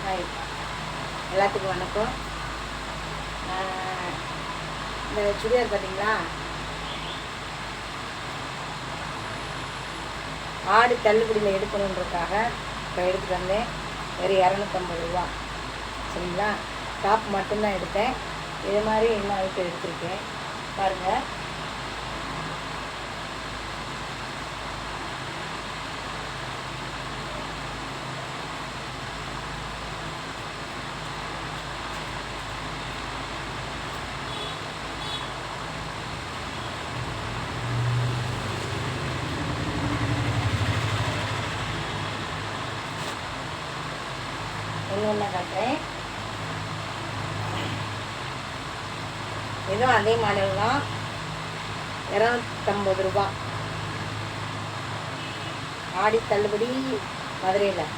Hi, எல்லாத்துக்கும் வணக்கம். இந்த சுடிதார் பார்த்தீங்களா, ஆடு தள்ளுபடியில் எடுக்கணுன்றதுக்காக இப்போ எடுத்துகிட்டு வந்தேன். வெறும் 250 ரூபா. சரிங்களா, டாப் மட்டும்தான் எடுத்தேன். இது மாதிரி இன்னும் ஐட்டம் எடுத்திருக்கேன் பாருங்கள். ஒன்று காட்டுறேன். இதுவும் அதே மாடல் தான், 250 ரூபா. ஆடி தள்ளுபடி மதுரையில்.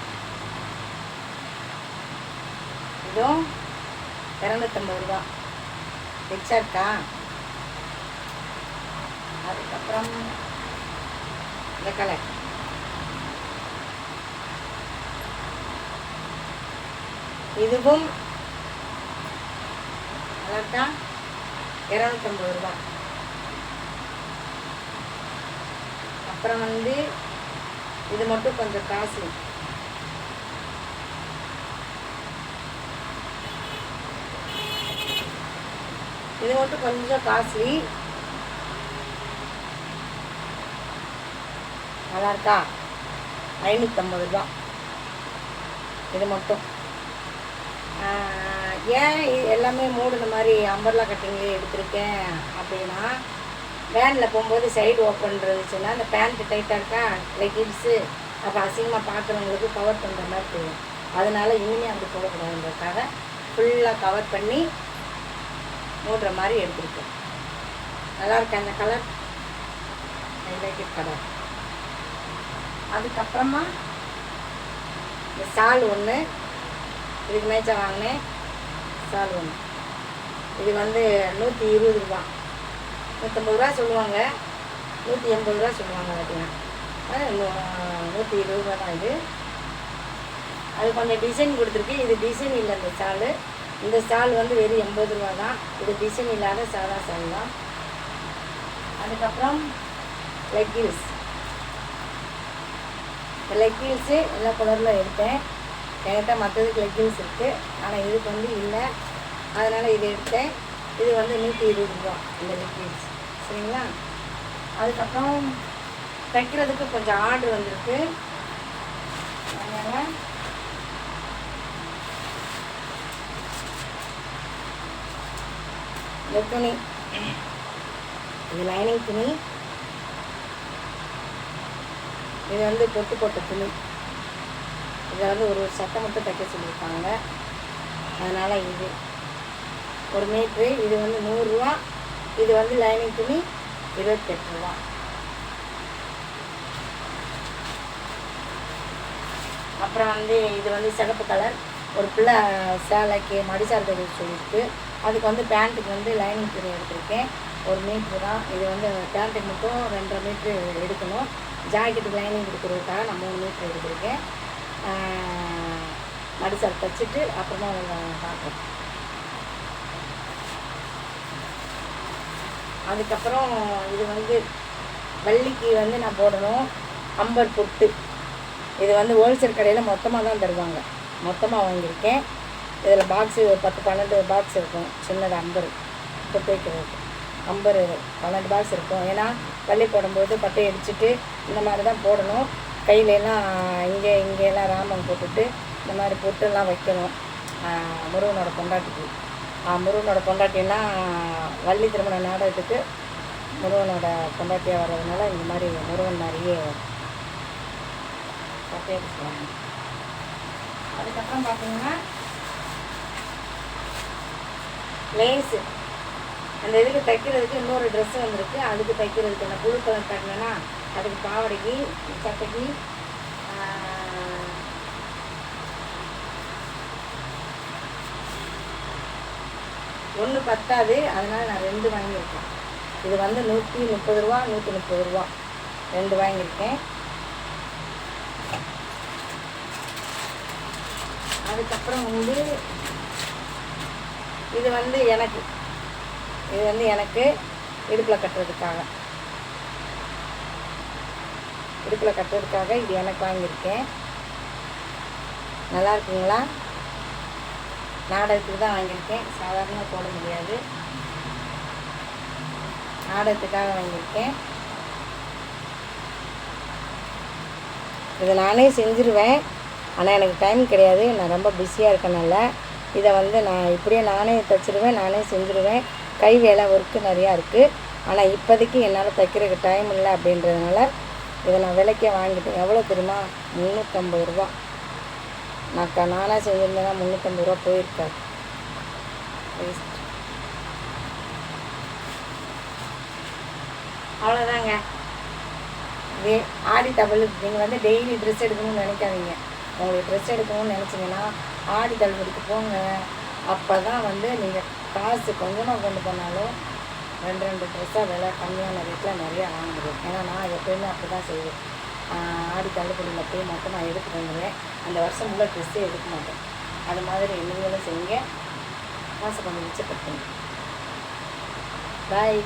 இதுவும் 250 ரூபா. ரிச்சா இருக்கா. அதுக்கப்புறம் இந்த கலர் இதுவும் கலர்டா 250 ரூபா. அப்புறம் இது மட்டும் கொஞ்சம் காஸ்ட்லி. இது மட்டும் கொஞ்சம் காஸ்ட்லி. நல்லா இருக்கா. 550 ரூபா இது மட்டும். ஏன் எல்லாமே மூடுன மாதிரி அம்பர்லா கட்டிங்லேயே எடுத்திருக்கேன் அப்படின்னா, வேனில் போகும்போது சைடு ஓப்பன் இருந்துச்சுன்னா அந்த பேண்ட்டு டைட்டாக இருக்கா, லெகின்ஸு அப்போ அசிங்கமாக பார்க்குறவங்களுக்கு கவர் பண்ணுற மாதிரி தெரியும். அதனால் இனிமேல் அப்படி போடக்கூடாதுன்றதுக்காக ஃபுல்லாக கவர் பண்ணி மூடுற மாதிரி எடுத்திருக்கேன். நல்லாயிருக்கேன் அந்த கலர், ஹைலைட்டட் கலர். அதுக்கப்புறமா இந்த சால் ஒன்று, இதுக்கு மேட்சா வாங்கினேன். சால் ஒன்று, இது 120 ரூபா. 150 ரூபா சொல்லுவாங்க, 180 ரூபா சொல்லுவாங்க. பார்த்தீங்கன்னா 120 ரூபா தான் இது. அது கொஞ்சம் டிசைன் கொடுத்துருக்கு. இது டிசைன் இல்லை இந்த சால். இந்த சால் வெறும் 80 ரூபா தான். இது டிசைன் இல்லாத சாதா சால் தான். அதுக்கப்புறம் லெக்கின்ஸ். லெக்கின்ஸு எல்லா கலரில் எடுத்தேன். என்கிட்ட மற்றதுக்கு லெக்கின்ஸ் இருக்குது, ஆனால் இதுக்கு இல்லை. அதனால் இது எடுத்தேன். இது 120 ரூபா இந்த லெக்கின்ஸ். சரிங்களா. அதுக்கப்புறம் தைக்கிறதுக்கு கொஞ்சம் ஆர்டர் வந்திருக்கு. அதனால் இந்த துணி, இது லைனிங் துணி. இது பொட்டு போட்ட துணி. இதை ஒரு சட்டை மட்டும் தைக்க சொல்லியிருக்காங்க. அதனால் இது 1 மீட்ரு. இது 100 ரூபா. இது லைனிங் துணி 28 ரூபா. அப்புறம் இது சிகப்பு கலர். ஒரு பிள்ளை சேலைக்கு மடிசார் தைக்க சொல்லியிருக்கு. அதுக்கு பேண்ட்டுக்கு லைனிங் துணி எடுத்திருக்கேன். 1 மீட்ரு தான். இது பேண்ட்டுக்கு மட்டும் 2.5 மீட்ரு எடுக்கணும். ஜாக்கெட்டுக்கு லைனிங் கொடுக்குறதுக்காக நான் 3 மீட்ரு எடுத்திருக்கேன். மடிசார் தைச்சிட்டு அப்புறமா பார்க்குறேன். அதுக்கப்புறம் இது வள்ளிக்கு நான் போடணும் அம்பர் பொட்டு. இது ஹோல்சேல் கடையில் மொத்தமாக தான் தருவாங்க. மொத்தமாக வாங்கியிருக்கேன். இதில் பாக்ஸு 10-12 பாக்ஸ் இருக்கும். சின்னது அம்பர் பொட்டு வைக்கிறதுக்கு அம்பர் 12 பாக்ஸ் இருக்கும். ஏன்னா வள்ளி போடும்போது பட்டை அடிச்சுட்டு இந்த மாதிரி தான் போடணும். கையிலெல்லாம் இங்கெல்லாம் ராமன் போட்டுட்டு இந்த மாதிரி பொட்டுலாம் வைக்கணும். முருகனோட பொண்டாட்டிக்கு. முருகனோட பொண்டாட்டின்னா வள்ளி திருமண நாடகத்துக்கு முருகனோட பொண்டாட்டியாக வர்றதுனால இந்த மாதிரி முருகன் மாதிரியே சொல்லுவாங்க. அதுக்கப்புறம் பார்த்தீங்கன்னா லேஸு. அந்த இதுக்கு தைக்கிறதுக்கு இன்னொரு ட்ரெஸ்ஸு வந்திருக்கு. அதுக்கு தைக்கிறதுக்கு அந்த புழு கலர் கட்டினேன்னா அதுக்கு பாவடைக்கு சட்டைக்கு ஒன்று பத்தாது. அதனால் நான் 2 வாங்கியிருக்கேன். இது 130 ரூபா, 130 ரூபா 2 வாங்கியிருக்கேன். அதுக்கப்புறம் வந்து இது வந்து எனக்கு இடுப்பில் கட்டுறதுக்காக இது எனக்கு வாங்கியிருக்கேன். நல்லா இருக்குங்களா? நாடகத்துக்கு தான் வாங்கியிருக்கேன், சாதாரணமாக போட முடியாது. நாடகத்துக்காக வாங்கியிருக்கேன். இதை நானே செஞ்சுருவேன், ஆனால் எனக்கு டைம் கிடையாது. நான் ரொம்ப பிஸியாக இருக்கனால இதை வந்து நான் இப்படியே நானே தைச்சிடுவேன், நானே செஞ்சுருவேன். கை வேலை ஒர்க்கு நிறையா இருக்குது. ஆனால் இப்போதைக்கு என்னால் தைக்கிறதுக்கு டைம் இல்லை அப்படின்றதுனால இதை நான் விலைக்கே வாங்கிட்டேன். எவ்வளோ தெரியுமா? 350 ரூபா. நானாக செஞ்சுருந்தேன்னா 350 ரூபா போயிருக்காது. வேஸ்ட். அவ்வளோதாங்க. இதே ஆடி தள்ளுபடி. நீங்கள் வந்து டெய்லி ட்ரெஸ் எடுக்கணும்னு நினைக்காதீங்க. உங்களுக்கு ட்ரெஸ் எடுக்கணும்னு நினச்சிங்கன்னா ஆடி தள்ளுபடிக்கு போங்க. அப்போ தான் வந்து நீங்கள் காசு கொஞ்சமாக கொண்டு போனாலும் 2 ட்ரெஸ்ஸாக விலை கம்மியான ரேட்டில் நிறையா வாங்க முடியும். ஏன்னா நான் எப்போயுமே அப்படி தான் செய்வேன். ஆடி தள்ளுபடியில் போய் மட்டும் நான் எடுத்துட்டு வந்துடுவேன். அந்த வருஷம் ஃபுல்லாக ட்ரெஸ்ஸே எடுக்க மாட்டேன். அது மாதிரி நீங்களும் செய்யுங்க. காசை கொஞ்சம் மிச்சப்படுத்துங்க. பாய்.